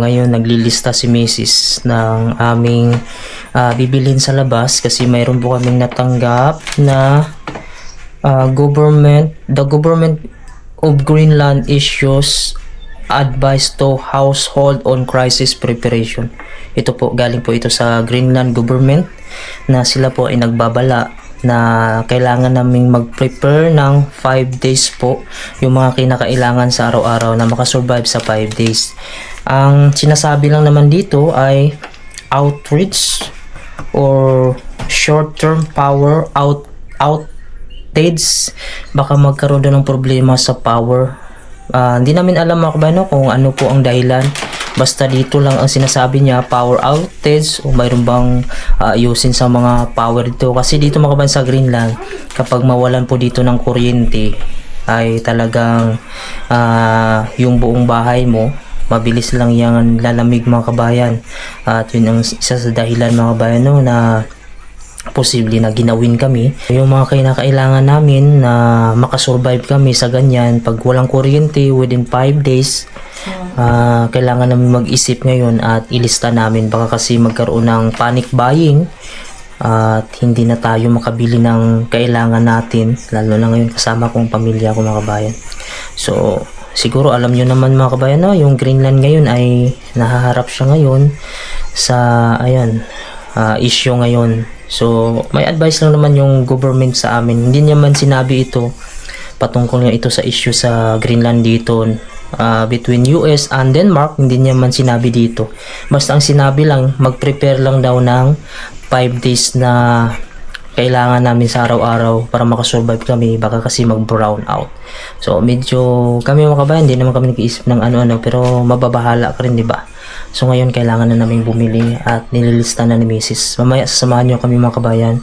ngayon naglilista si Mrs. ng aming bibilhin sa labas kasi mayroon po kaming natanggap na the government of Greenland issues advice to household on crisis preparation. Ito po, galing po ito sa Greenland government na sila po ay nagbabala na kailangan naming mag-prepare ng 5 days po yung mga kinakailangan sa araw-araw na makasurvive sa 5 days. Ang sinasabi lang naman dito ay outage or short-term power outage. Baka magkaroon doon ng problema sa power. Hindi namin alam mga kabano kung ano po ang dahilan. Basta dito lang ang sinasabi niya, power outage o mayroon bang ayusin sa mga power dito. Kasi dito mga kabayan sa Greenland, kapag mawalan po dito ng kuryente, ay talagang yung buong bahay mo, mabilis lang yung lalamig mga kabayan. At yun ang isa sa dahilan mga kabayan no, na posible na ginawin kami. Yung mga kinakailangan namin na makasurvive kami sa ganyan, pag walang kuryente within 5 days, kailangan namin mag-isip ngayon at ilista namin. Baka kasi magkaroon ng panic buying at hindi na tayo makabili ng kailangan natin, lalo na ngayon kasama kong pamilya ko mga kabayan. So siguro alam nyo naman mga kabayan no, yung Greenland ngayon ay nahaharap siya ngayon sa issue ngayon. So may advice lang naman yung government sa amin. Hindi naman sinabi ito patungkol nga ito sa issue sa Greenland dito between US and Denmark. Hindi niya man sinabi dito. Basta ang sinabi lang, mag-prepare lang daw ng 5 days na kailangan namin sa araw-araw para makasurvive kami. Baka kasi mag-brown out. So medyo kami mga kabayan, hindi naman kami nag-iisip ng ano-ano, pero mababahala ka rin, di ba? So ngayon kailangan na namin bumili at nililista na ni Mrs. Mamaya sasamahan nyo kami mga kabayan.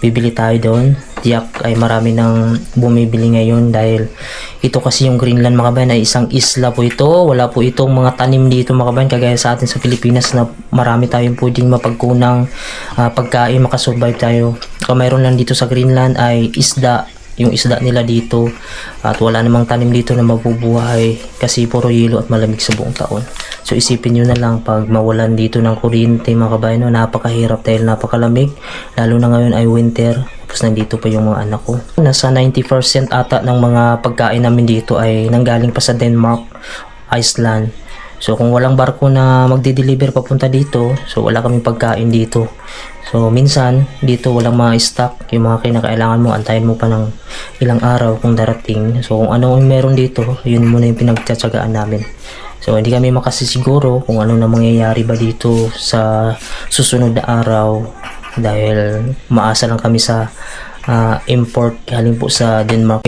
Bibili tayo doon. Tiyak ay marami nang bumibili ngayon dahil ito kasi yung Greenland mga kabayan ay isang isla po ito. Wala po itong mga tanim dito mga kabayan kagaya sa atin sa Pilipinas na marami tayong pwedeng mapagkunang pagkain, makasurvive tayo. Kung mayroon lang dito sa Greenland ay isda. Yung isda nila dito at wala namang tanim dito na mabubuhay kasi puro yelo at malamig sa buong taon. So isipin nyo na lang pag mawalan dito ng kuryente mga kabayan, no, napakahirap dahil napakalamig, lalo na ngayon ay winter. Tapos nandito pa yung mga anak ko. Nasa 90% ata ng mga pagkain namin dito ay nanggaling pa sa Denmark, Iceland. So kung walang barko na magde-deliver papunta dito, so wala kaming pagkain dito. So minsan dito walang mga stock, yung mga kinakailangan mo, antayin mo pa ng ilang araw kung darating. So kung ano yung meron dito, yun muna yung pinagtsatsagaan namin. So hindi kami makasisiguro kung ano na mangyayari ba dito sa susunod na araw dahil maasa lang kami sa import galing po sa Denmark.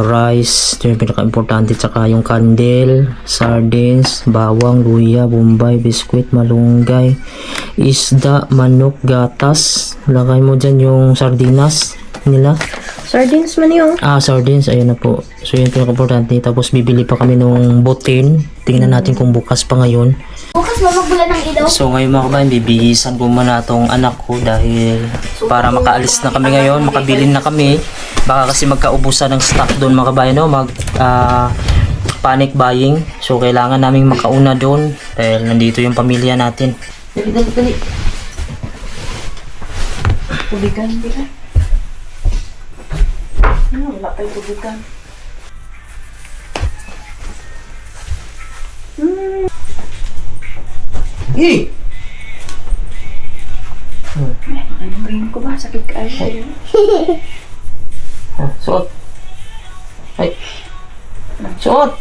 Rice, ito yung pinaka-importante, tsaka yung candle, sardines, bawang, luya, bombay, biskwit, malunggay, isda, manok, gatas. Lagay mo dyan yung sardinas nila. Sardines man yung? Sardines, ayun na po. So yun pinaka-importante. Tapos bibili pa kami nung butin. Tingnan natin kung bukas pa ngayon. Bukas mamagbulan ng ilaw. So ngayon mga kabayan, bibihisan ko muna itong anak ko dahil para makaalis na kami ngayon, makabilin na kami. Baka kasi magkaubusan ng stock doon mga kabayan, no? Panic buying. So kailangan naming makauna doon dahil nandito yung pamilya natin. Dali. Tubigan. Wala pa yung tubigan. Hey! Anong rin ko ba? Sakit ka ay. Suot. Ay. Suot.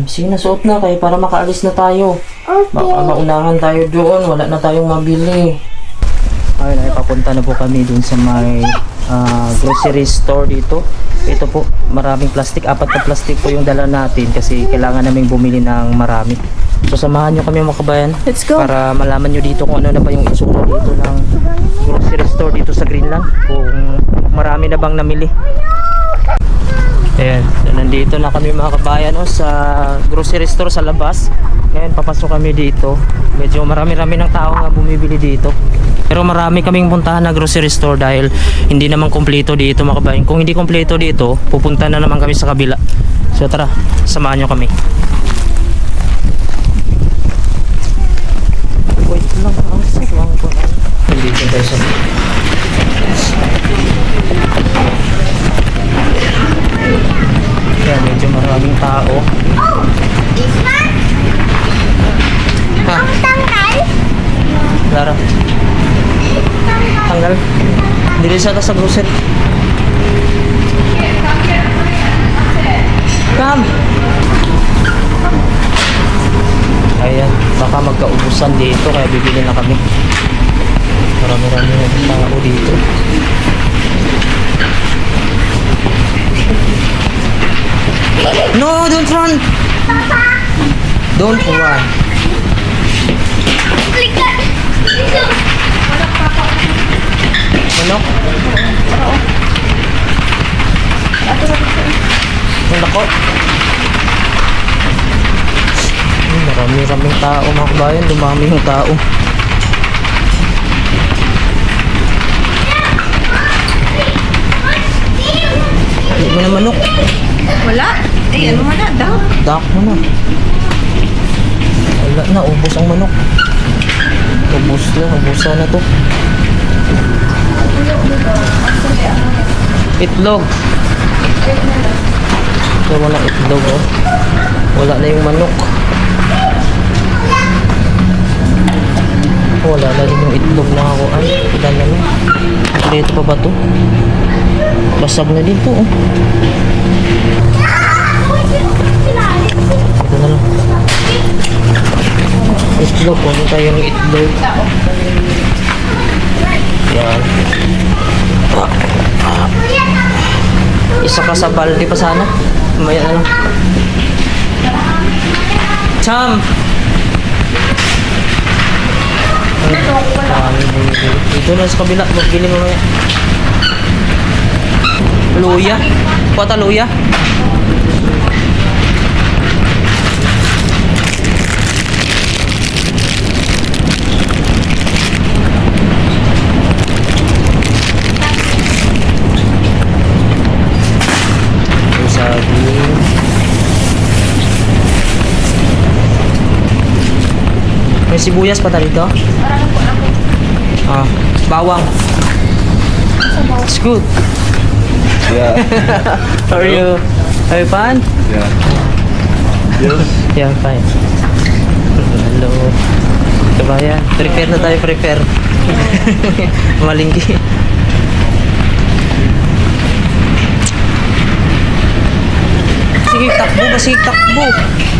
Sige na, suot na kayo para makaalis na tayo. Okay. Baka maunahan tayo doon. Wala na tayong mabili. Ayun ay papunta na po kami doon sa may grocery store dito. Ito po, maraming plastic. 4 na plastic po yung dala natin kasi kailangan naming bumili ng marami. So samahan nyo kami mga kabayan. Let's go. Para malaman nyo dito kung ano na ba yung itsura dito ng grocery store dito sa Greenland. Kung marami na bang namili. Ayan, so nandito na kami mga kabayan sa grocery store sa labas. Ngayon papasok kami dito. Medyo marami-rami ng tao nga bumibili dito. Pero Pero marami kaming puntahan na grocery store dahil hindi naman kumpleto dito mga kabayan. Kung hindi kumpleto dito, pupunta na naman kami sa kabila. So tara, samahan nyo kami. Wait lang, dito tayo sa... Kaya medyo maraming tao. Ha? Lara. Tanggal. Dili siya sa grocery. Come. Ayan, baka magkaubusan dito kaya bibili na kami. Marami-rami na tao dito. No, don't run. Don't run. Manok? Ang lako. Marami-raming tao mga kabayan. Dumami yung tao. Hindi mo na manok. Wala. Eh, ano mo na? Dak mo na. Wala na, ubos ang manok. Ubusan na to. Itlog. So, walang itlog, oh. Wala na yung manok. Wala na rin yung itlog na ako. Ay, ilan na lang. Dito pa ba to? Basag na din to, oh. Ito na lang. Itlog, kung tayo ng itlog. Yan. Isa ka sa balde pa sana. Mamaya na lang. Cham! Dito na sa kabila. Magbili mamaya. Luya. Kuha ta luya. May sibuyas pa dito? Ah, bawang. It's good. Yeah. How are you? Are you fine? Yeah. Yes. Yeah, fine. Hello. Kabayan, prepare na tayo, prepare. Malingki. Sige, takbo ba? Sige, takbo.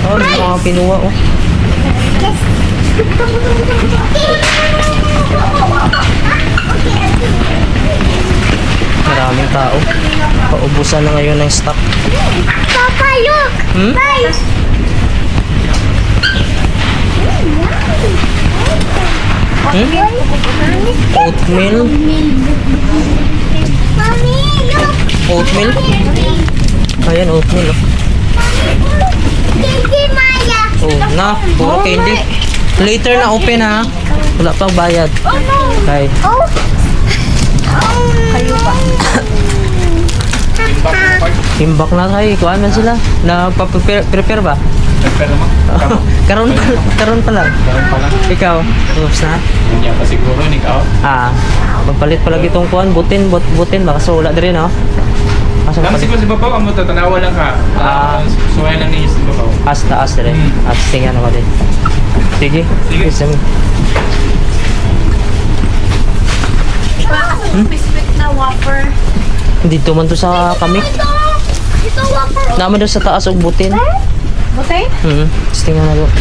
Oh, may mga pinuha, oh. Maraming tao. Paubusan na ngayon ng stock. Papa, look! Hmm? Guys! Oatmeal? Mommy, look! Oatmeal? Ayan, oatmeal, oh. Candy Maya! Oh, na, puro candy. Later na open, ha? Wala pang bayad. Oh no! Okay. Oh! Kayo pa. Imbak na kayo. Kuhaan man sila. Prepare ba? Prepare naman. Karon pa lang. Karon pa lang. Ikaw, ups na? Hindi pa siguro, ikaw. Magpalit pa lagi itong kuhaan. Butin. Baka so wala din, no? Asa Naman palit? siguro si Babaw, amo tatanawa lang ka. Suway lang niya si Babaw. Taas rin. Tingnan ako din. Sige. Sige. Sige. May sweet na Whopper. Dito man to sa kami. Ito, Whopper. Naman doon sa taas og butin. Butay? Tapos tingnan na lang.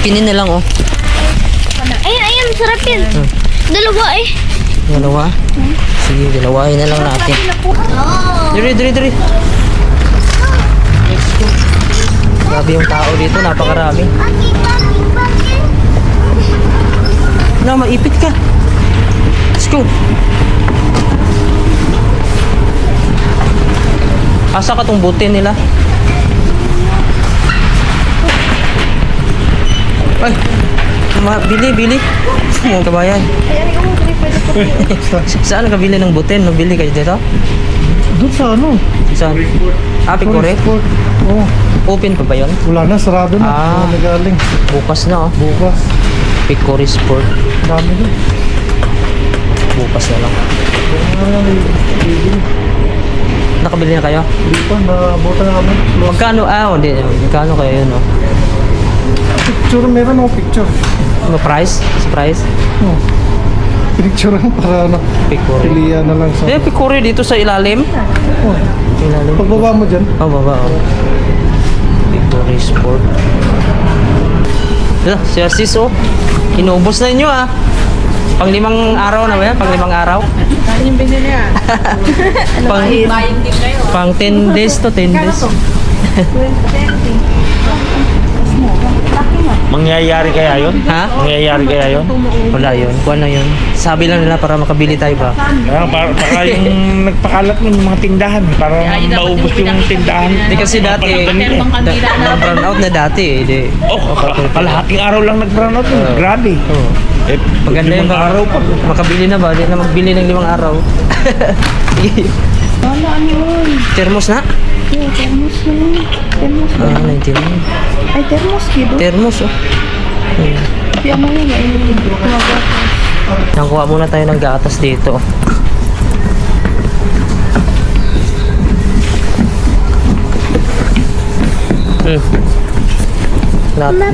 Kinin na lang, oh. Ayun, sarap yun. Dalawa eh. Dalawa? Sige, dalawahin na lang natin. Oh. Diri. Grabe yung tao dito, napakarami. Bakit? Na, maipit ka. Let's go. Asa ka tong butin nila? Ay, Bili. Mga kabayan. Saan ka bili ng buten? Nabili kayo dito? Doon sa ano? Saan? Picore? Sport. Oo. Open pa ba yun? Wala na, sarado na. Ah. Wala nagaling. Bukas na oh. Bukas. Picore Sport. Dami na. Bukas na lang. Ah, bibili. Nakabili na kayo? Hindi pa, nabuta na kami. Magkano? Hindi. Magkano kayo yun oh? Picture, meron ako picture. Ano price? Sa price? Oh. Picture lang para na. Picore. Pilihan na lang sa... Picore dito sa ilalim? Oh. Ilalim. Pagbaba mo dyan. Baba oh. Picore Sport. Si Arsis oh. Inubos na inyo ah. Pang 5 araw na ba yan? Pang 5 araw? Saan yung binili niya? Pang, Buying din kayo. pang 10 days to 10 days. 20. Mangyayari kaya yun? Ha? Mangyayari kaya yun? Wala yun. Kuha na yun. Sabi lang nila para makabili tayo ba? Para yung nagpakalat ng mga tindahan. Para maubos yung tindahan. Hindi kasi dati, na-brown out na dati eh. Di. Kalahating araw lang nag-brown out. Grabe. Oh. Eh, Maganda yun. 5 araw pa. Makabili na ba? Di na magbili ng 5 araw. Wala, ano yun? Termos na? Oo, thermos na yun. Thermos na. 19. Ay, thermos, Gido. Termos oh. Kaya mo yun, Nakuha muna tayo ng gatas dito.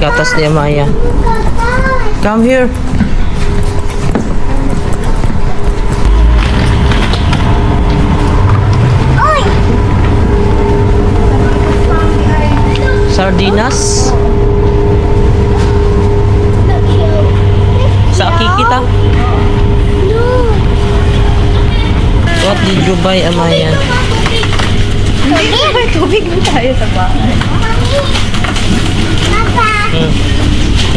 Gatas ni Amaya. Come here. Sardinas. Sa Akikita. What did you buy, Amaya? Hindi ba tubig mo tayo sa bahay?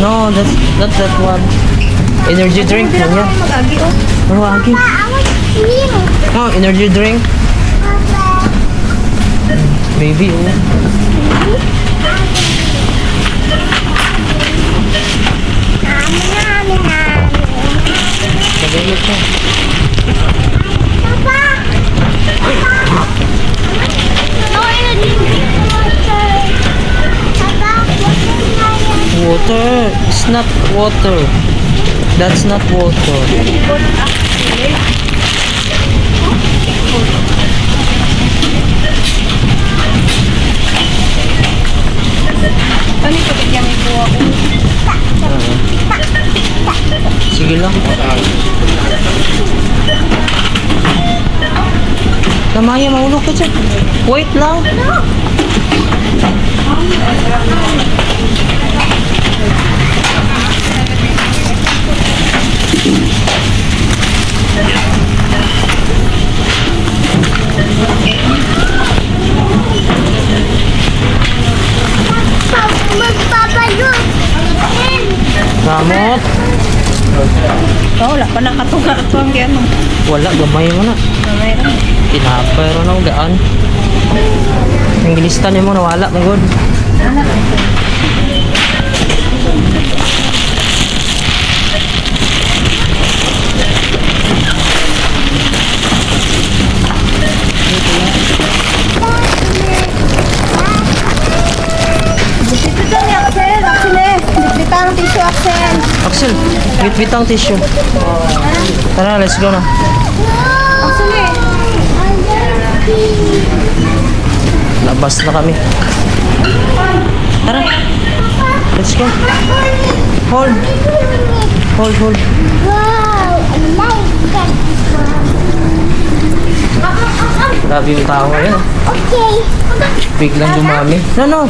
No, that's that one. Energy drink na yan. Mag-agi, oh. Oh, agi. Oh, energy drink. Baby, oh. Magalit siya. Water. It's not water. That's not water. Ano ito, bigyan mo po ako? Sige lang. Namaya, mahulog ka dyan. Wait lang. Ramot. Oh, wala pa nakatunga ito ang ano. Wala, gamay mo na. Mayroon. Tinapay ro na gaan. Ang gilistan mo nawala mo god. Dito dyan ni Axel. Axel eh. Bitbita ang tissue, Axel. Axel, bit ang tissue. Tara, let's go na. Axel eh. Labas na kami. Tara. Let's go. Hold. Hold, hold. Wow, I like that. Grabe yung tao ngayon. Okay. Biglang dumami. No, no.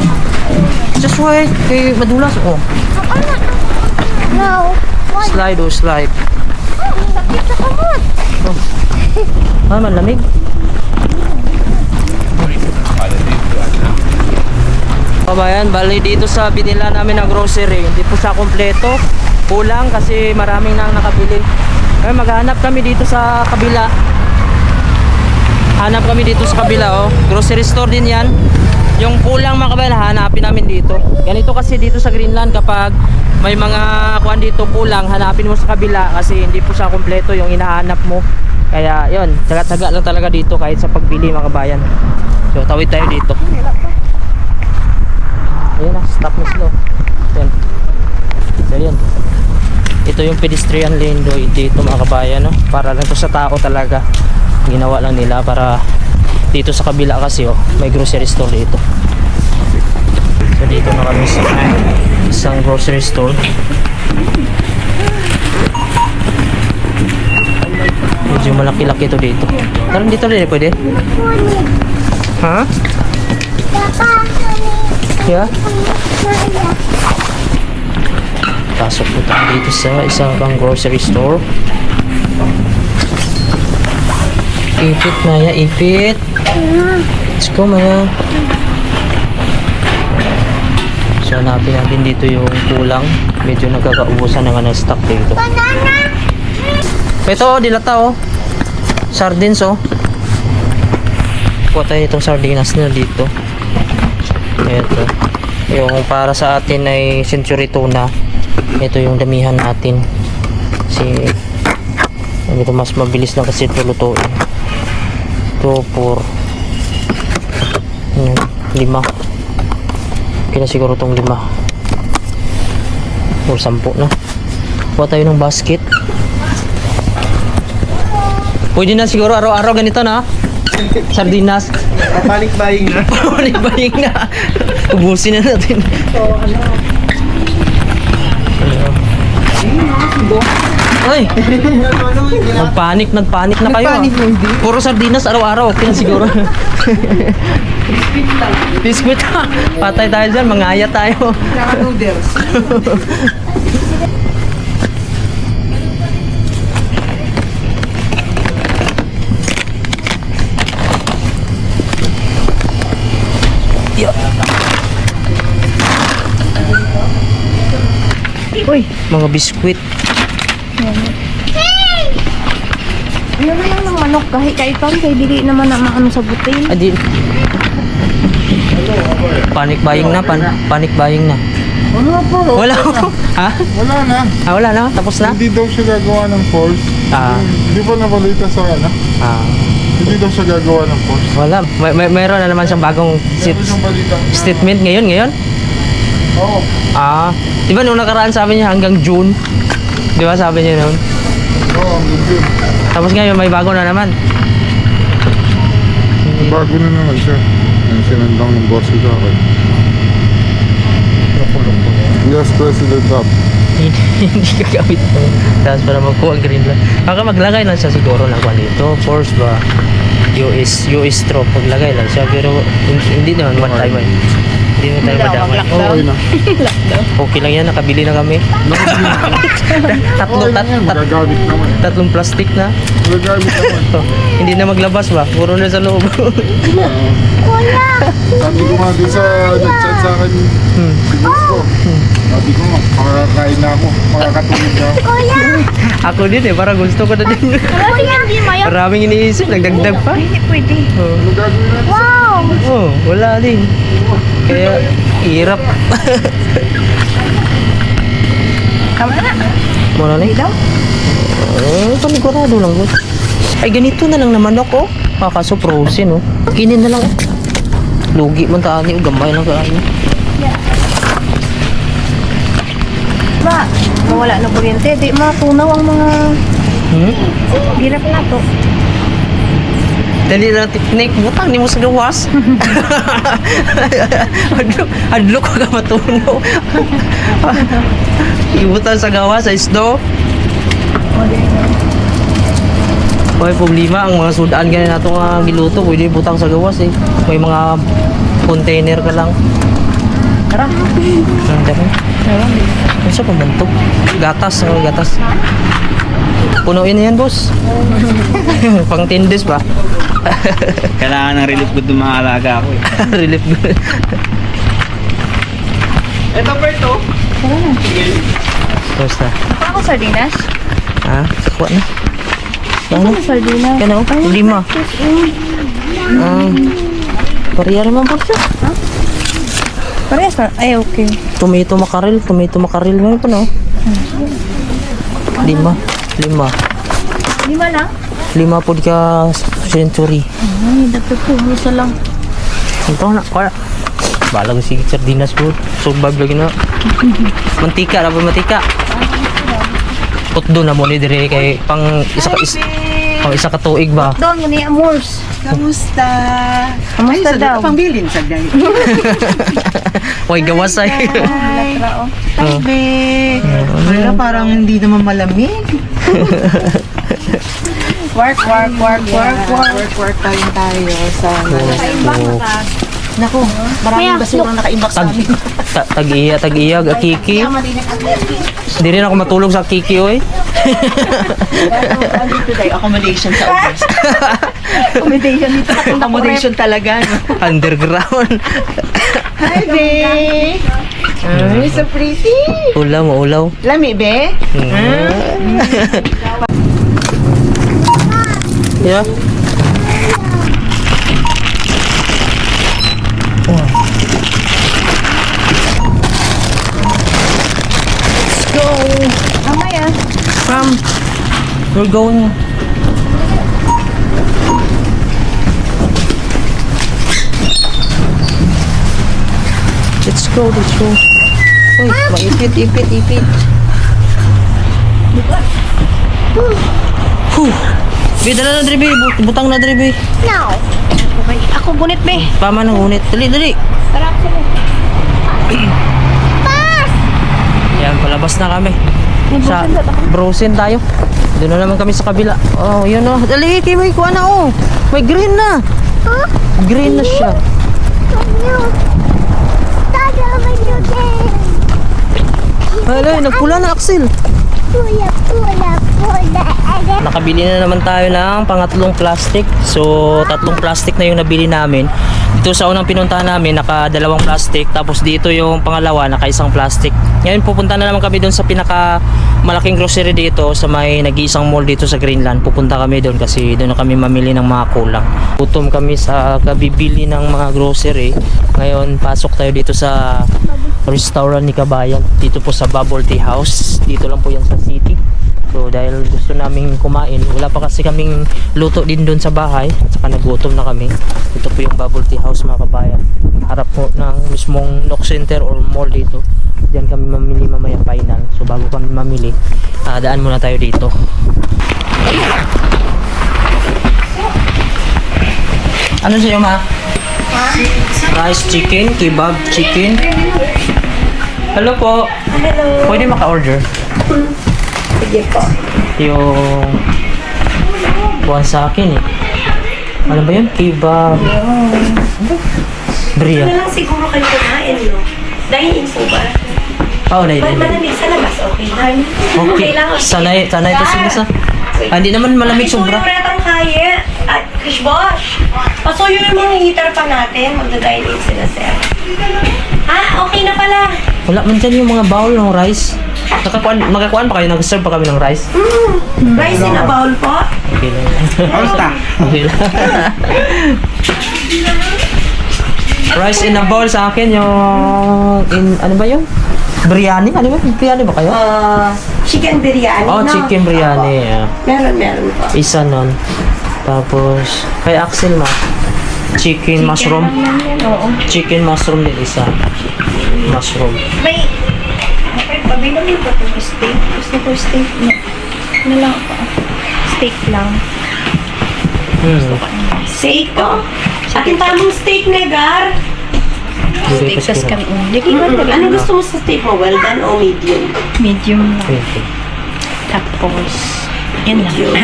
Just wait. Kay madulas. Oh. No. What? Slide, oh, slide. Sakit sa kamot. Ah, malamig. Kabayan, bali dito sa binila namin na grocery, hindi po siya kompleto. Kulang kasi maraming nang nakabili. Kaya maghanap kami dito sa kabila. Hanap kami dito sa kabila, oh. Grocery store din yan. Yung kulang mga kabayan, hanapin namin dito. Ganito kasi dito sa Greenland, kapag may mga kuan dito kulang, hanapin mo sa kabila kasi hindi po siya kumpleto yung hinahanap mo. Kaya yun, tsaga-tsaga lang talaga dito kahit sa pagbili mga kabayan. So tawid tayo dito. Ayun na, stop na slow. Yan. So yun. Ito yung pedestrian lane dito mga kabayan, no? Para lang to sa tao talaga. Ginawa lang nila para dito sa kabila kasi may grocery store dito. So dito na kami sa isang grocery store. Medyo malaki-laki to dito. Tara dito rin pwede? Ha? Yeah? Pasok po tayo dito sa isang pang grocery store. Ipit Maya, ipit. Let's go Maya. So hanapin natin dito yung kulang. Medyo nagkakaubusan na nga ng stock dito. Ito dilata sardines kuha tayo itong sardinas na dito. Ito yung para sa atin ay century tuna. Ito yung damihan natin kasi ito mas mabilis lang kasi ito lutuin. Ito 4 5 okay na siguro itong 5 or 10 na. Kuha tayo ng basket. Pwede na siguro araw-araw ganito na sardinas. Panic buying na. Panic buying na. Ubusin na natin. Ay! Nagpanik na kayo. Puro sardinas araw-araw. Okay na siguro. Biscuit ha. Patay tayo dyan. Mangaya tayo. Noodles. Uy, mga biskuit. Ano na lang ng manok kahit kaipan kay dili naman na maano sa butil. Adi. Panic buying na, panic buying na. Wala pa. Wala. Ha? Wala na. Ah, wala na, tapos na. Hindi daw siya gagawa ng force. Hindi pa nabalita sa hindi daw siya gagawa ng force. Wala. Mayroon na naman siyang bagong Meron siyang balita. statement ngayon. Oo. Di ba nung nakaraan sabi niya hanggang June? Di ba sabi niya noon? Oo, ang good. Tapos ngayon may bago na naman. Bago na naman siya. Ang sinandang ng boss ko sa akin. Yes, President Up. Hindi gagamit ng tapos para magkuha green lang. Baka maglagay lang siya siguro ng kwan dito. Force ba? US stroke. Maglagay lang siya. Pero hindi naman one time eh. Hindi naman tayo madamay. Okay na. Okay lang yan. Nakabili na kami. Magagamit naman. Tatlong plastic na. Magagamit naman. Hindi na maglabas ba? Puro na sa loob. Sabi ko nga din sa nag-chat sa akin. Boss ko. Sabi ko nga, makakakain na ako. Makakatulog na ako. Ako din eh. Parang gusto ko na din. Maraming iniisip. Nagdagdag pa. Hindi pwede. Ano gagawin natin? Oh, wala din. Kaya hirap. Tama na. Muna na daw? Panigurado lang. Ay, ganito na lang naman ako. Kaso frozen, Kinin na lang. Lugi man taani. Gamay lang taani. Ba, mawala na kuryente. Di matunaw ang mga hirap na to. Dali na teknik. Butang ni mo sa gawas. Adlo ka ka matunaw. Ibutang sa gawas sa isdo. May problema ang mga sudan ganyan nato nga giluto. Pwede butang sa gawas eh. May mga container ka lang. Tara. Ang dami. Ano siya pamantok? Gatas. Gatas. Punuin na yan, boss. Pang 10 days ba? Kailangan ng relief good ng mga alaga ako eh. Relief good. Ito pa ito. Basta. Ako sardinas? Ha? Kuha na. Ano sardinas? Kano? 5. Pareha naman po siya. Parehas na. Ay, okay. Tomato makarel. Meron pa no? 5. 5 lang? 5 po ka century. Ay, dapat po. Isa lang. Ito na, kaya. Balag sige sardinas po. Survive lagi na. Mantika, dapat mantika. Putdo na mo ni dire kay pang isa ka tuig ba? Doon, muna yung amors. Kamusta? Kamusta Ay, daw? Pangbilin sa day. Way gawasay. Ay, be. Wala, parang hindi naman malamig. Work. Work tayo sa Naku, maraming basurang nakaimbak sa amin. Tag-iya, Kiki. Hindi rin ako matulog sa Kiki, oy. Dito tayo, accommodation sa office. Accommodation dito. Accommodation talaga, no? Underground. Hi, be. Ay, so pretty. Ulaw. Lami, be. Yeah. Mamaya. We're going. Let's go. Uy, maipit. Dala na dribi, butang na dribi. No. Okay. Ako gunit, be. Pama ng unit. Dali. Tara, sila. Yan, palabas na kami. Sa Brosin tayo. Doon na naman kami sa kabila. Oh, yun oh. Dali, may kuha na oh. May green na. Green na siya. Hala, nagpula na Axel. Pula. Nakabili na naman tayo ng pangatlong plastic. So, 3 plastic na yung nabili namin. Dito sa unang pinuntahan namin, naka 2 plastic. Tapos dito yung pangalawa, naka 1 plastic. Ngayon, pupunta na naman kami doon sa pinaka malaking grocery dito sa may nag-iisang mall dito sa Greenland. Pupunta kami doon kasi doon na kami mamili ng mga kulang. Gutom kami sa kabibili ng mga grocery. Ngayon, pasok tayo dito sa restaurant ni Kabayan. Dito po sa Bubble Tea House. Dito lang po yan sa city. So dahil gusto naming kumain, wala pa kasi kaming luto din doon sa bahay, at saka nagutom na kami. Ito po yung Bubble Tea House, mga kabayan. Harap po ng mismong Nook Center or mall dito. Diyan kami mamili mamaya final. So bago kami mamili, daan muna tayo dito. Ano sa'yo, ma? Rice chicken, kebab chicken. Hello po. Hello. Pwede maka-order? Sige po. Yung buwan sa akin eh. Ano ba yun? Kebab. Bria. Ano lang siguro kayo kumain, no? Dine-in po ba? Oh, na Ba't malamig sa labas? Okay lang. Okay. lang. Sanay ito sila sa. Hindi naman malamig sobra. Pasuyo retang kaya. At Chris Bosh, pasuyo yung mga heater pa natin. Magda-dine-in sila, sir. Okay na pala. Wala man dyan yung mga bowl ng rice. Makakuan pa kayo? Nag-serve pa kami ng rice? Rice in a bowl po. Okay lang. Kamusta? Okay lang. Rice in a bowl sa akin yung... ano ba yun? Biryani? Ano ba? Biryani ba kayo? Chicken biryani, Oh, no? chicken biryani. Yeah. Meron po. Isa nun. Tapos, kay Axel ma. Chicken mushroom. Oo. Chicken mushroom din isa. Mushroom. May available ba itong steak? Gusto ko steak. No. Ano lang po? Steak lang. Steak ko? Akin tamang steak, Negar. Steak tas kan. Ano gusto mo sa steak mo? Well done o medium? Medium lang. Okay. Tapos, yan lang. Medium.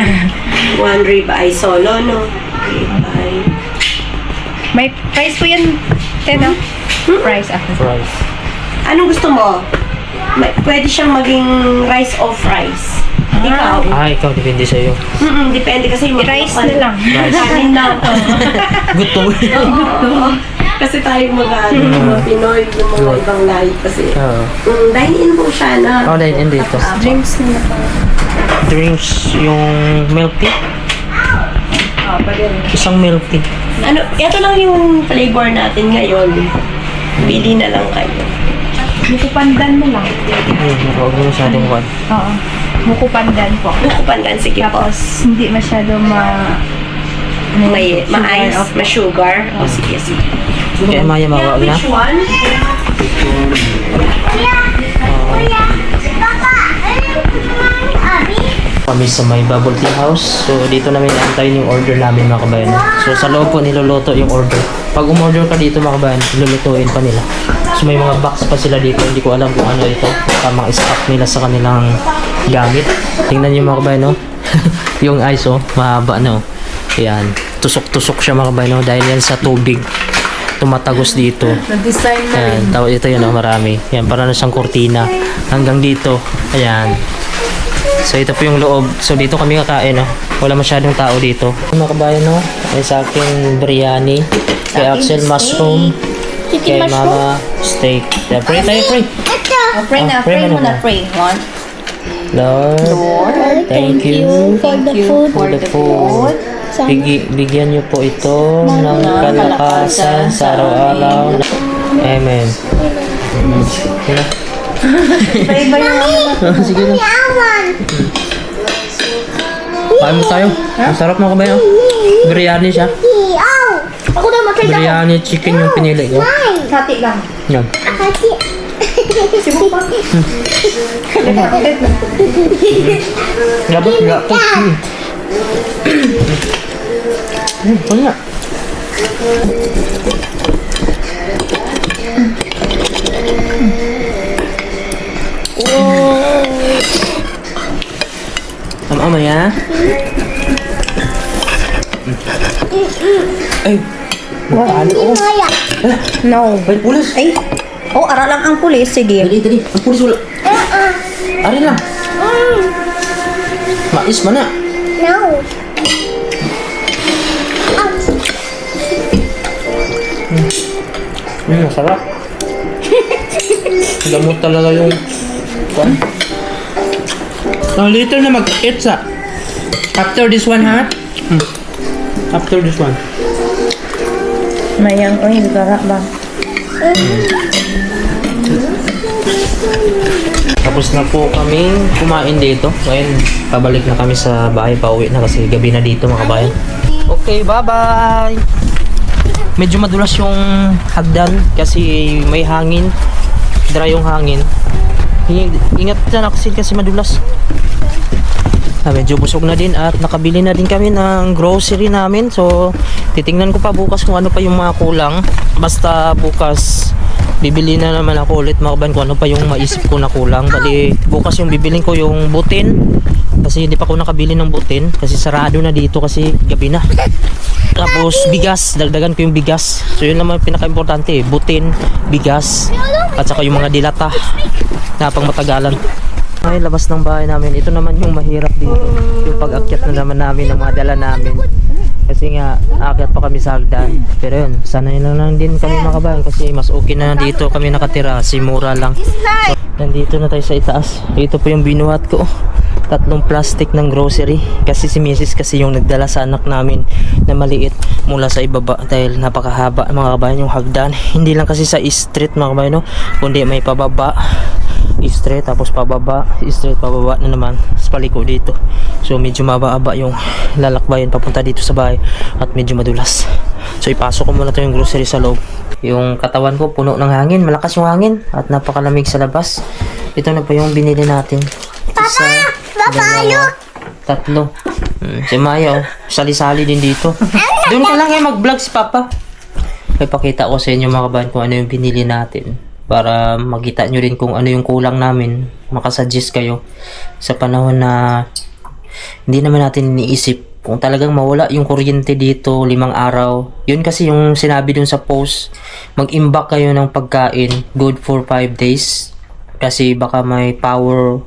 1 ribeye solo, no? Ribeye. May price po yan, Tena. Price ako. Fries. Anong gusto mo? Pwede siyang maging rice of rice. Ikaw? Ikaw, depende sa'yo. Depende kasi yung Rice na lang. Rice. Kanin lang. Gutom. Oo. Kasi tayo mga Pinoy, yung mga ibang lahi kasi. Oo. Dine-in po siya na. Oh, dahil dito. Drinks na lang. Drinks yung milk tea. Isang milk tea. Ano, ito lang yung flavor natin ngayon. Pili na lang kayo. Mukupandan mo lang. Huwag mo masyadong kwan. Oo. Mukupandan po. Bukupandan, sige po. Tapos, hindi masyado May ma-ice, ma-sugar. O, sige, sige. Kaya Maya mawag na. Which one? Kami sa may bubble tea house. So, dito namin antayin yung order namin mga kabayan. So, sa loob po niluluto yung order. Pag umorder ka dito mga kabayan, lulutuin pa nila. So, may mga box pa sila dito. Hindi ko alam kung ano ito. Tamang stock nila sa kanilang gamit. Tingnan niyo mga kabayan, no? Yung ice, oh. Mahaba, no? Ayan. Tusok-tusok siya mga kabayan, no? Dahil yan sa tubig. Tumatagos dito. Na-design na Ayan. Ito yun, oh, marami. Ayan, para na siyang kortina. Hanggang dito. Ayan. So ito po yung loob. So dito kami kakain, no? Wala masyadong tao dito. Mga kabayan, no? Ay sa aking biryani. Kay Axel mushroom. Kay Mama steak. Yeah, pray tayo, pray. Pray na, pray pray mo muna, na. pray. One. Lord, thank you For the food. for the food. Bigyan niyo po ito ng kalakasan sa araw-araw. Amen. Sige. Pray ba yung Sige na. Kain mo tayo. Ang sarap mga kabayan. Biryani siya. Ako na matay ako. Biryani chicken yung pinili ko. hati lang? Yan. Kasi, Labot nga po. Wala. Ama ya. Ay. Ano ko? No. Ay, pulis. Ay. Oh, ara lang ang pulis. Sige. Dali. Ang pulis wala. Ari lang. Mais mana? no. Sarap. Gamot talaga yung kwan. Later na mag-eat sa. After this one, ha? After this one. Mayang, oy, gara ba? Tapos na po kaming kumain dito. Ngayon, pabalik na kami sa bahay. Pauwi na kasi gabi na dito mga kabayan. Okay, bye-bye! Medyo madulas yung hagdan kasi may hangin. Dry yung hangin. Ingat dyan kasi madulas. Medyo busog na din at nakabili na din kami ng grocery namin. So, titingnan ko pa bukas kung ano pa yung mga kulang. Basta bukas, bibili na naman ako ulit mga kabayan kung ano pa yung maisip ko na kulang. Bali, bukas yung bibilin ko yung butin. Kasi hindi pa ako nakabili ng butin. Kasi sarado na dito kasi gabi na. Tapos bigas, dagdagan ko yung bigas. So yun naman pinaka-importante, butin, bigas, at saka yung mga dilata na pang matagalan. Ay, labas ng bahay namin. Ito naman yung mahirap dito. Yung pag-akyat na naman namin ng mga dala namin. Kasi nga, aakyat pa kami sa hagdan. Pero yun, sanay na lang din kami mga kabayan kasi mas okay na dito kami nakatira. Si mura lang. So, nandito na tayo sa itaas. Ito po yung binuhat ko. 3 plastic ng grocery. Kasi si Mrs. kasi yung nagdala sa anak namin na maliit mula sa ibaba dahil napakahaba mga kabayan yung hagdan. Hindi lang kasi sa street mga kabayan, no? Kundi may pababa. Straight tapos pababa, straight pababa na naman sa paliko dito. So medyo mababa yung lalakbayan papunta dito sa bahay at medyo madulas. So ipasok ko muna to yung grocery sa loob. Yung katawan ko puno ng hangin, malakas yung hangin at napakalamig sa labas. Ito na po yung binili natin. Isa, dalawa, 3. Si Maya, sali-sali din dito. Doon ka lang mag-vlog si Papa. Ipakita ko sa inyo mga kabayan kung ano yung binili natin. Para makita nyo rin kung ano yung kulang namin. Makasuggest kayo sa panahon na hindi naman natin iniisip kung talagang mawala yung kuryente dito 5 araw. Yun kasi yung sinabi dun sa post, mag-imbak kayo ng pagkain good for 5 days kasi baka may power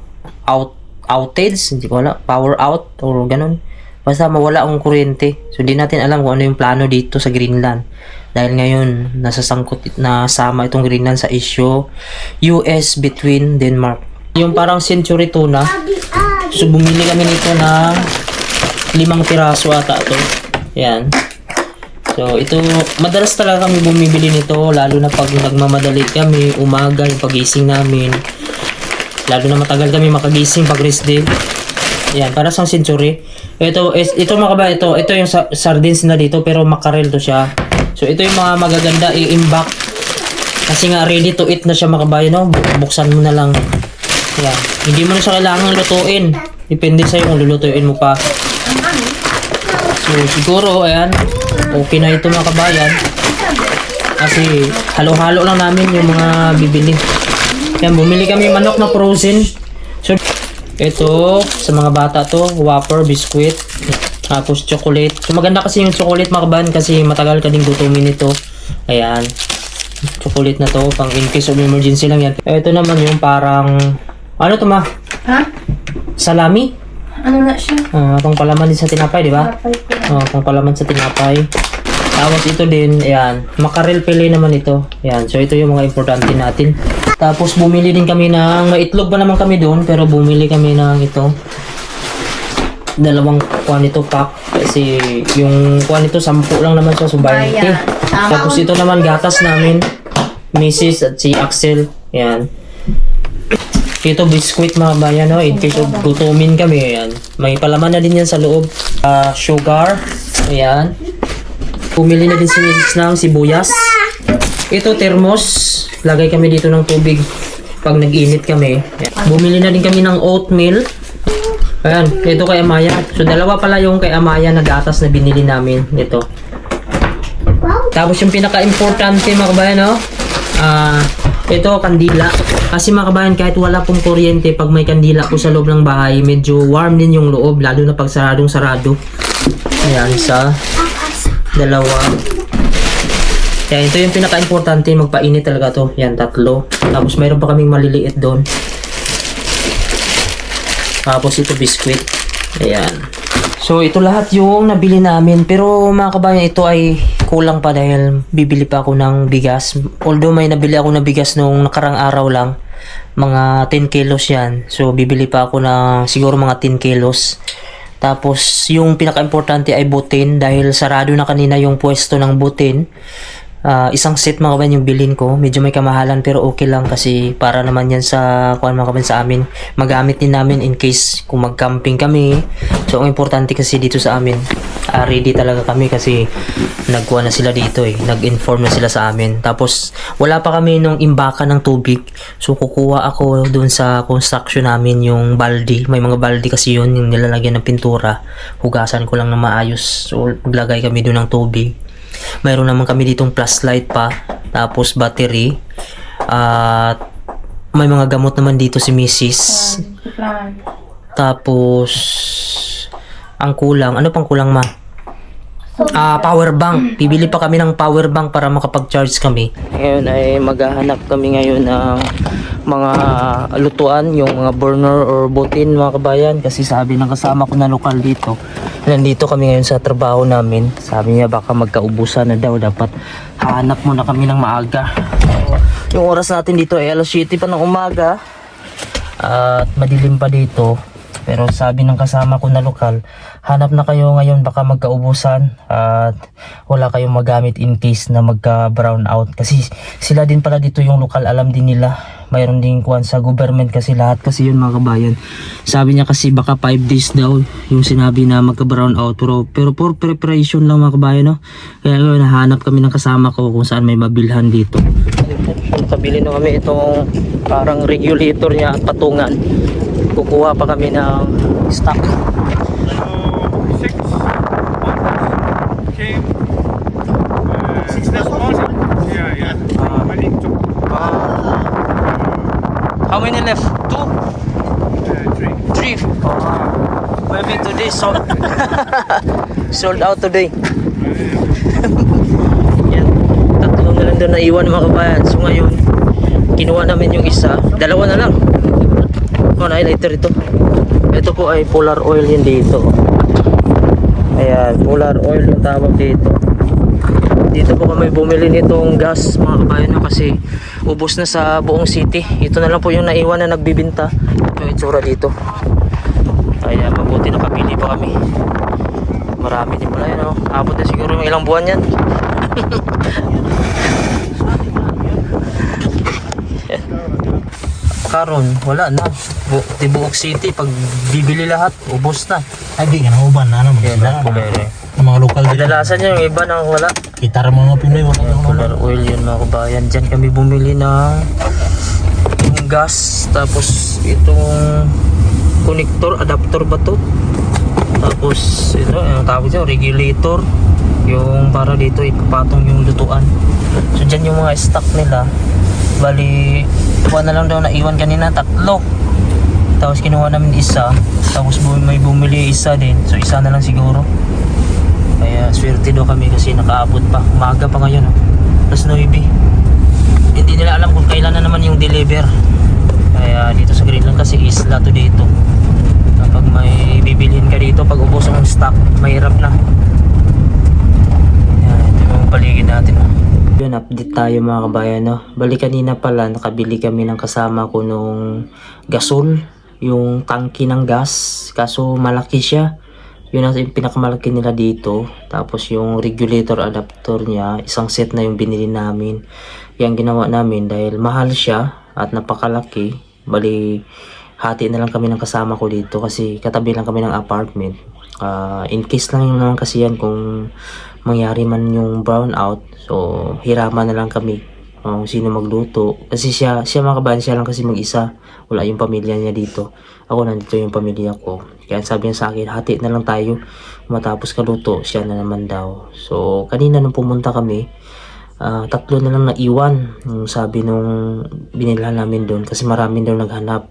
outage, hindi ko alam, power out or ganun. Basta mawala ang kuryente. So di natin alam kung ano yung plano dito sa Greenland. Dahil ngayon, nasasangkot na sama itong Greenland sa issue US between Denmark. Yung parang century tuna. So bumili kami nito na 5 piraso ata ito. Yan. So, ito, madalas talaga kami bumibili nito, lalo na pag nagmamadali kami, umaga, yung pagising namin. Lalo na matagal kami makagising pag rest day. Yan, para sa century. Ito mga kabay, ito yung sardines na dito, pero makarel to siya. So, ito yung mga magaganda i-imbak. Kasi nga, ready to eat na siya mga kabay, no? Buksan mo na lang. Yan. Hindi mo na siya kailangan lutuin. Depende sa'yo kung lulutuin mo pa. So, siguro, ayan, okay na ito mga kabayan. Kasi, halo-halo lang namin yung mga bibili. Yan, bumili kami manok na frozen. So, ito, sa mga bata to, Whopper, biscuit, tapos chocolate. So, maganda kasi yung chocolate mga kabayan kasi matagal ka din gutumin ito. Ayan. Chocolate na to, pang in case of emergency lang yan. Ito naman yung parang, ano to ma? Ha? Salami? Ano na siya? Pang palaman din sa tinapay, di ba? Pang palaman sa tinapay. Tapos ito din, ayan, makarel pili naman ito. Ayan, so ito yung mga importante natin. Tapos bumili din kami ng, may itlog pa naman kami doon, pero bumili kami ng ito. Dalawang kuha nito pack. Kasi yung kuha nito, 10 lang naman siya, so 20. Tapos ito naman gatas namin, Mrs. at si Axel. Ayan. Ito biscuit mga bayan, no? In case of gutumin kami, ayan. May palaman na din yan sa loob. Sugar, ayan. Pumili na din si Mrs. ng sibuyas. Ito thermos, lagay kami dito ng tubig pag nag-init kami. Ayan. Bumili na din kami ng oatmeal. Ayan, ito kay Amaya. So dalawa pala yung kay Amaya na gatas na binili namin. Ito. Tapos yung pinaka-importante mga kabayan, no? Ito, kandila. Kasi mga kabayan, kahit wala pong kuryente, pag may kandila po sa loob ng bahay, medyo warm din yung loob, lalo na pag saradong-sarado. Ayan, isa, dalawa. Ayan, ito yung pinaka-importante, magpainit talaga to. Ayan, 3. Tapos mayroon pa kaming maliliit doon. Tapos ito, biscuit. Ayan. So, ito lahat yung nabili namin. Pero mga kabayan, ito ay kulang pa dahil bibili pa ako ng bigas. Although may nabili ako ng bigas nung nakarang araw lang. Mga 10 kilos yan. So, bibili pa ako ng siguro mga 10 kilos. Tapos, yung pinaka-importante ay butin. Dahil sarado na kanina yung pwesto ng butin. Isang set mga kabayan yung bilhin ko. Medyo may kamahalan pero okay lang kasi para naman yan sa mga kabayan sa amin. Magamit din namin in case kung mag-camping kami. So ang importante kasi dito sa amin, ready talaga kami kasi nagkuha na sila dito eh. Nag-inform na sila sa amin. Tapos wala pa kami nung imbakan ng tubig. So kukuha ako dun sa construction namin yung baldi. May mga baldi kasi yun yung nilalagyan ng pintura. Hugasan ko lang na maayos. So maglagay kami dun ng tubig. Mayroon naman kami ditong flashlight pa, tapos battery, at may mga gamot naman dito si Mrs. Tapos ang kulang, ano pang kulang ma? Power bank. Bibili pa kami ng power bank para makapag-charge kami. Ngayon ay maghahanap kami ngayon ng mga lutuan, yung mga burner or butin mga kabayan, kasi sabi ng kasama ko na lokal dito. Nandito kami ngayon sa trabaho namin. Sabi niya baka magkaubusan na daw, dapat hanap muna kami ng maaga. Yung oras natin dito ay alas 7 pa ng umaga at madilim pa dito. Pero sabi ng kasama ko na lokal, hanap na kayo ngayon baka magkaubusan at wala kayong magamit in case na magka-brown out. Kasi sila din pala dito yung lokal, alam din nila. Mayroon din kuwan sa government kasi lahat kasi yun mga kabayan. Sabi niya kasi baka 5 days daw yung sinabi na magka-brown out. Pero for preparation lang mga kabayan, no? Kaya ngayon nahanap kami ng kasama ko kung saan may mabilhan dito. Nakabili na kami itong parang regulator niya at patungan. Kukuha pa kami ng stock. 6 came 6 this morning. Yeah. I need to. How many left? 2? 3. Maybe today sold. Sold out today. Yan. 3 na lang doon na iwan mga kabayan. So ngayon, kinuha namin yung isa. 2 na lang. Highlighter ito. Ito po ay polar oil yan dito. Ayan, polar oil yung tawag dito. Dito po kami bumili nitong gas mga kabayan kasi ubos na sa buong city. Ito na lang po yung naiwan na nagbibinta. Yung itsura dito. Ayan, mabuti nakapili pa kami. marami din pala yun, oh. Abot na siguro yung ilang buwan yan. Karon, wala na. Tibuok City, pag bibili lahat, ubos na. Ay, di ka na uban na naman. Kaya na po kayo. Ang mga lokal dito. Kadalasan yung iba nang wala. Kitara mga Pinoy, wala na Polar oil yun mga kabayan. Diyan kami bumili ng yung gas. Tapos itong connector, adapter ba to? Tapos ito, yung tawag ito, regulator. Yung para dito ipapatong yung lutuan. So dyan yung mga stock nila. Bali, kuha na lang daw na iwan kanina, 3. Tapos kinuha namin isa. Tapos may bumili isa din. So isa na lang siguro. Kaya swerte daw kami kasi nakaabot pa. Umaga pa ngayon. Plus 9. Hindi nila alam kung kailan na naman yung deliver. Kaya dito sa Greenland kasi isla to dito. Kapag may bibilhin ka dito, pag ubos ang stock, mahirap na. Yan, ito yung paligid natin. Yun, update tayo mga kabayan, no? Bali kanina pala, nakabili kami ng kasama ko nung gasol, yung tangki ng gas. Kaso malaki siya. Yun ang pinakamalaki nila dito. Tapos yung regulator adapter niya, isang set na yung binili namin. Yang ginawa namin dahil mahal siya at napakalaki. Bali, hati na lang kami ng kasama ko dito kasi katabi lang kami ng apartment. In case lang yun naman kasi yan kung mangyari man yung brownout, so hiraman na lang kami kung sino magluto. Kasi siya mga kabayan, siya lang kasi mag-isa. Wala yung pamilya niya dito. Ako nandito yung pamilya ko. Kaya sabi niya sa akin, hati na lang tayo. Matapos kaluto, siya na naman daw. So kanina nung pumunta kami, 3 na lang naiwan. Sabi nung binilhan namin doon kasi maraming daw naghanap.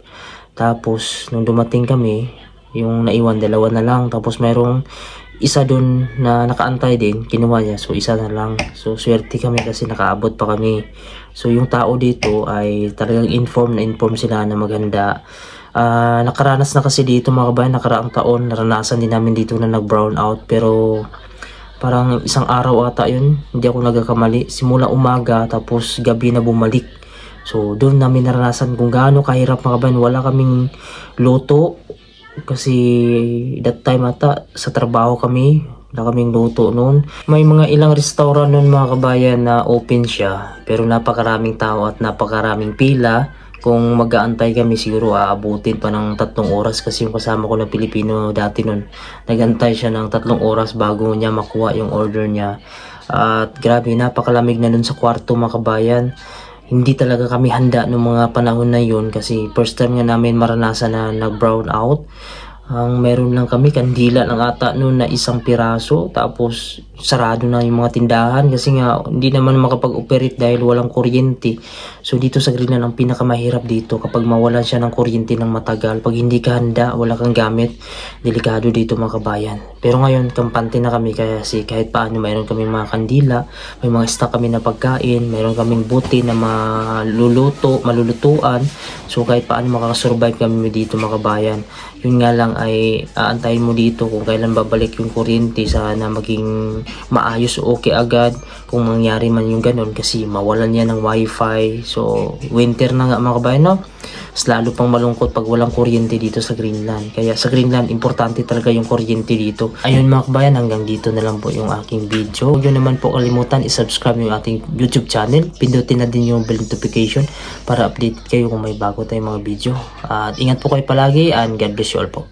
Tapos nung dumating kami, yung naiwan 2 na lang. Tapos mayroong isa doon na nakaantay din, kinuha niya. So isa na lang. So swerte kami kasi nakaabot pa kami. So yung tao dito ay talagang inform sila na maganda. Nakaranas na kasi dito mga kabayan, nakaraang taon naranasan din namin dito na nag-brown out. Pero parang isang araw ata yun, hindi ako nagkakamali. Simula umaga tapos gabi na bumalik. So doon namin naranasan kung gaano kahirap mga kabayan. Wala kaming luto kasi that time ata sa trabaho kami, wala kaming luto noon. May mga ilang restaurant noon mga kabayan na open siya, pero napakaraming tao at napakaraming pila. Kung mag-aantay kami siguro aabutin pa ng 3 oras kasi yung kasama ko na Pilipino dati noon, nagantay siya ng 3 oras bago niya makuha yung order niya. At grabe, napakalamig na noon sa kwarto mga kabayan. Hindi talaga kami handa noong mga panahon na yun kasi first time nga namin maranasan na nag-brown out. Ang meron lang kami, kandila lang ata noon na 1 piraso. Tapos sarado na yung mga tindahan kasi nga hindi naman makapag-operate dahil walang kuryente. So dito sa Greenland ang pinakamahirap dito kapag mawalan siya ng kuryente ng matagal. Pag hindi ka handa, wala kang gamit, delikado dito mga kabayan. Pero ngayon kampante na kami kasi kahit paano mayroon kami mga kandila, may mga stock kami na pagkain, mayroon kaming buti na malulutuan. So kahit paano makakasurvive kami dito mga kabayan. Yun nga lang ay aantayin mo dito kung kailan babalik yung kuryente, sana maging maayos o okay agad kung mangyari man yung ganun kasi mawalan yan ng wifi. So winter na nga mga kabayan, no? Mas lalo pang malungkot pag walang kuryente dito sa Greenland. Kaya sa Greenland importante talaga yung kuryente dito. Ayun mga kabayan, hanggang dito na lang po yung aking video. Huwag nyo naman po kalimutan i-subscribe yung ating YouTube channel. Pindutin na din yung bell notification para update kayo kung may bago tayong mga video. At ingat po kayo palagi and God bless you all po.